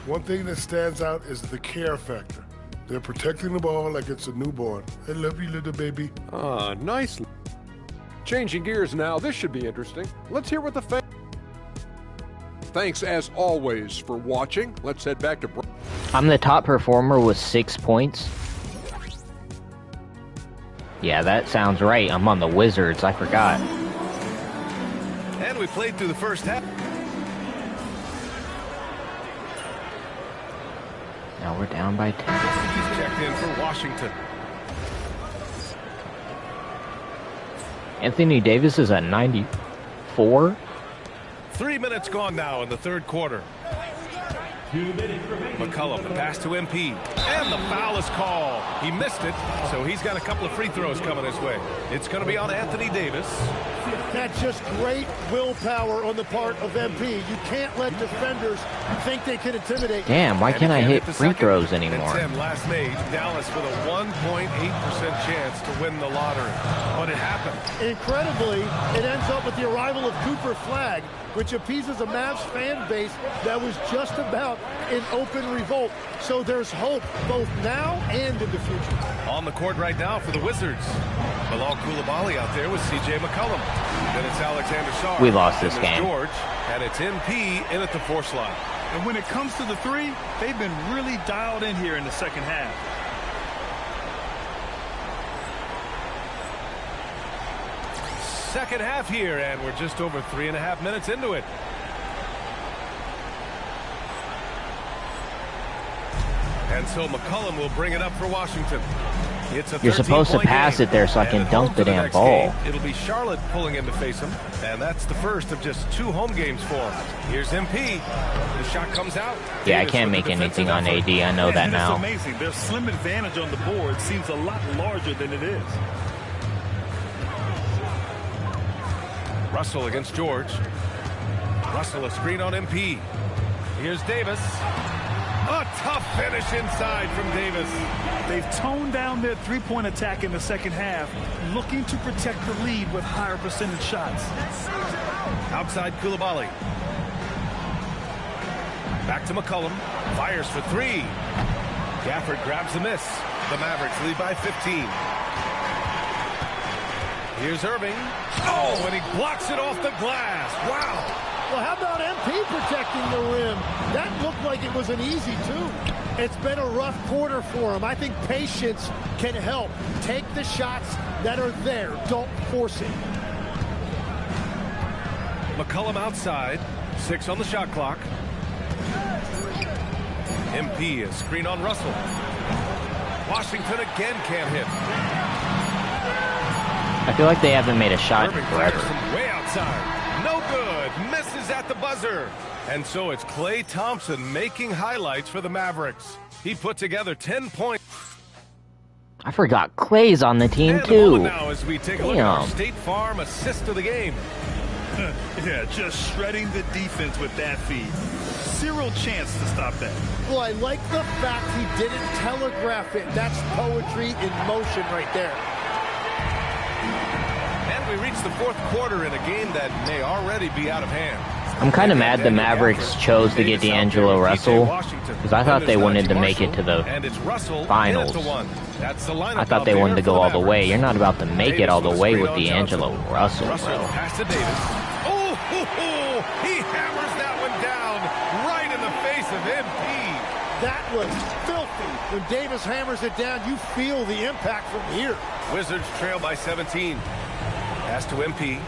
One thing that stands out is the care factor. They're protecting the ball like it's a newborn. I love you, little baby. Ah, nice. Changing gears now. This should be interesting. Let's hear what the fans... Thanks, as always, for watching. Let's head back to... I'm the top performer with 6 points. Yeah, that sounds right. I'm on the Wizards. I forgot. And we played through the first half. Now we're down by 10. He's checked in for Washington. Anthony Davis is at 94. 3 minutes gone now in the third quarter. McCollum, the pass to MP. And the foul is called. He missed it, so he's got a couple of free throws coming his way. It's going to be on Anthony Davis. That's just great willpower on the part of MP. You can't let defenders think they can intimidate. Damn, why can't I hit free throws anymore? 10 last made. Dallas with a 1.8% chance to win the lottery. But it happened. Incredibly, it ends up with the arrival of Cooper Flag, which appeases a Mavs fan base that was just about in open revolt. So there's hope both now and in the future. On the court right now for the Wizards. Bilal Coulibaly out there with C.J. McCollum. Then it's Alexander Sarr. We lost this game. George, and it's MP in at the 4 slot. And when it comes to the 3, they've been really dialed in here in the second half. Second half here, and we're just over 3.5 minutes into it. And so McCollum will bring it up for Washington. It's a You're supposed to pass it there so I can dunk the damn ball. It'll be Charlotte pulling in to face him, and that's the first of just 2 home games for him. Here's MP. The shot comes out. Yeah, I can't make anything on AD. I know that now. It's amazing. Their slim advantage on the board seems a lot larger than it is. Russell against George. Russell a screen on MP. Here's Davis. A tough finish inside from Davis. They've toned down their three-point attack in the second half, looking to protect the lead with higher percentage shots. Outside Coulibaly. Back to McCollum. Fires for three. Gafford grabs the miss. The Mavericks lead by 15. Here's Irving. Oh, and he blocks it off the glass. Wow. Well, how about MP protecting the rim? That looked like it was an easy two. It's been a rough quarter for him. I think patience can help. Take the shots that are there. Don't force it. McCollum outside. 6 on the shot clock. MP is screen on Russell. Washington again can't hit. I feel like they haven't made a shot in forever. From way outside. No good. Misses at the buzzer. And so it's Klay Thompson making highlights for the Mavericks. He put together 10 points. I forgot Clay's on the team and too. The now as we take a look at our State Farm assist of the game. Yeah, just shredding the defense with that feed. Zero chance to stop that. Well, I like the fact he didn't telegraph it. That's poetry in motion right there. And we reach the fourth quarter in a game that may already be out of hand. I'm kind of mad the Mavericks chose to get D'Angelo Russell because I thought they wanted to make it to the finals. I thought they wanted to go all the way. You're not about to make it all the way with D'Angelo Russell, bro. Pass to Davis. Oh, he hammers that one down right in the face of MP. That was filthy. When Davis hammers it down, you feel the impact from here. Wizards trail by 17. Pass to MP.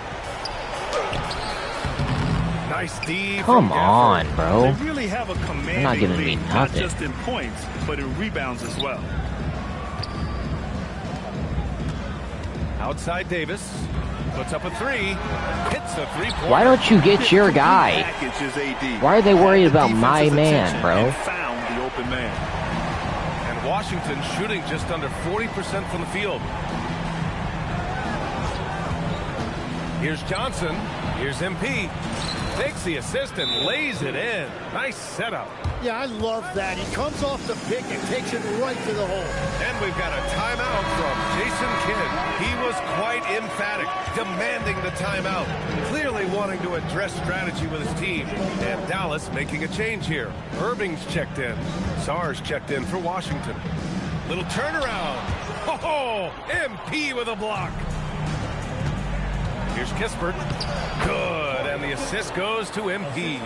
Nice D. Come on, bro. They really have a commanding You're not giving me lead, nothing. not just in points, but in rebounds as well. Outside Davis. Puts up a three. Hits a three-point. Why don't you get your guy? Why are they worried about my man, bro? Found the open man. And Washington shooting just under 40% from the field. Here's Johnson. Here's MP. Takes the assist and lays it in. Nice setup. Yeah, I love that. He comes off the pick and takes it right to the hole. And we've got a timeout from Jason Kidd. He was quite emphatic, demanding the timeout, clearly wanting to address strategy with his team. And Dallas making a change here. Irving's checked in. Sarge checked in for Washington. Little turnaround. Oh, MP with a block. Here's Kispert. Good, and the assist goes to MP.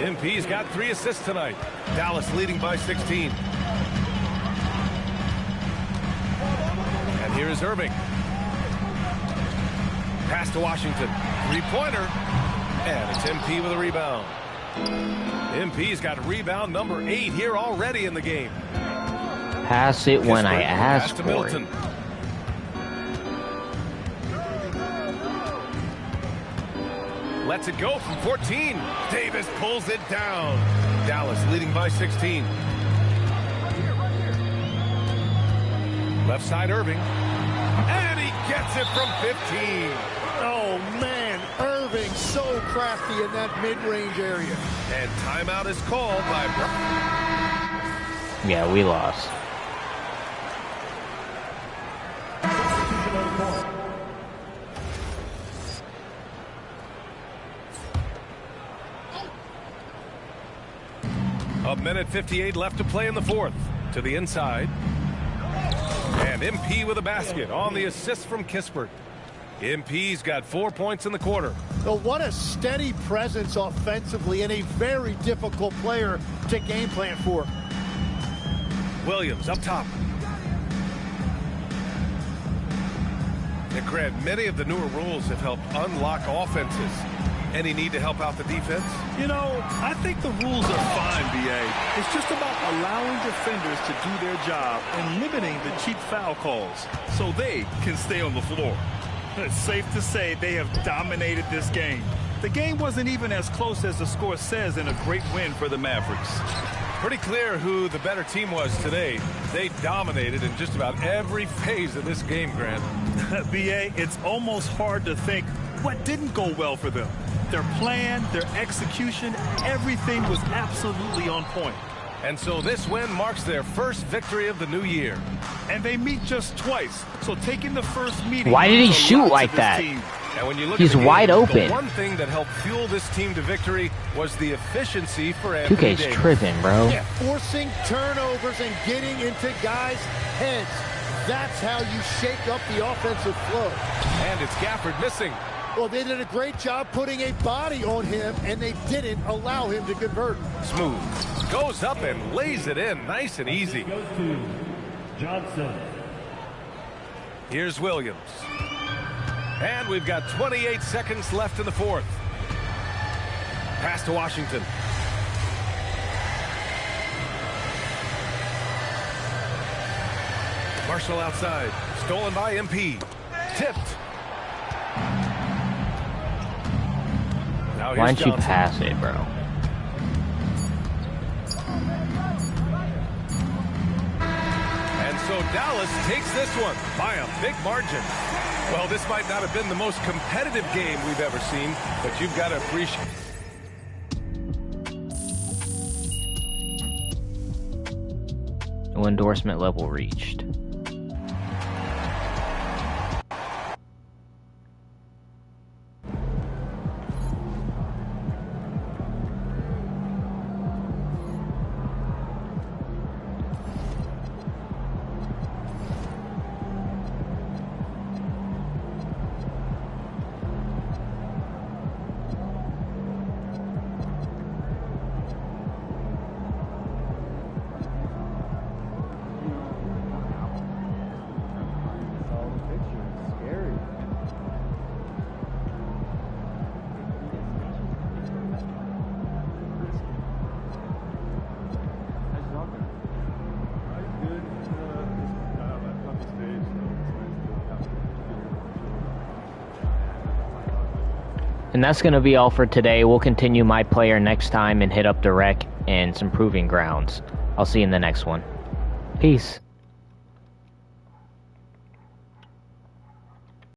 MP's got 3 assists tonight. Dallas leading by 16. And here is Irving. Pass to Washington. 3-pointer. And it's MP with a rebound. MP's got rebound number 8 here already in the game. Pass it when I ask for Middleton. it. Lets it go from 14. Davis pulls it down. Dallas leading by 16. Left side Irving. And he gets it from 15. Oh, man. Irving so crafty in that mid-range area. And timeout is called by... Yeah, we lost. A minute 58 left to play in the fourth. To the inside. And MP with a basket on the assist from Kispert. MP's got 4 points in the quarter. Well, what a steady presence offensively and a very difficult player to game plan for. Williams up top. And Grant, many of the newer rules have helped unlock offenses. Any need to help out the defense? You know, I think the rules are fine, B.A. It's just about allowing defenders to do their job and limiting the cheap foul calls so they can stay on the floor. It's safe to say they have dominated this game. The game wasn't even as close as the score says in a great win for the Mavericks. Pretty clear who the better team was today. They dominated in just about every phase of this game, Grant. B.A., it's almost hard to think what didn't go well for them. Their plan, their execution, everything was absolutely on point. And so this win marks their first victory of the new year. And they meet just twice, so taking the first meeting... Why did he shoot like that? And when you look He's at the wide game, open. The one thing that helped fuel this team to victory was the efficiency for Anthony 2K's Davis. tripping, bro. Yeah, forcing turnovers and getting into guys' heads. That's how you shake up the offensive flow. And it's Gafford missing. Well, they did a great job putting a body on him, and they didn't allow him to convert. Smooth. Goes up and lays it in nice and easy. Goes to Johnson. Here's Williams. And we've got 28 seconds left in the fourth. Pass to Washington. Marshall outside. Stolen by MP. Tipped. Now Why here's don't you Johnson. pass it, bro? And so Dallas takes this one by a big margin. Well, this might not have been the most competitive game we've ever seen, but you've got to appreciate No endorsement level reached. And that's going to be all for today. We'll continue My Player next time and hit up the rec and some proving grounds. I'll see you in the next one. Peace.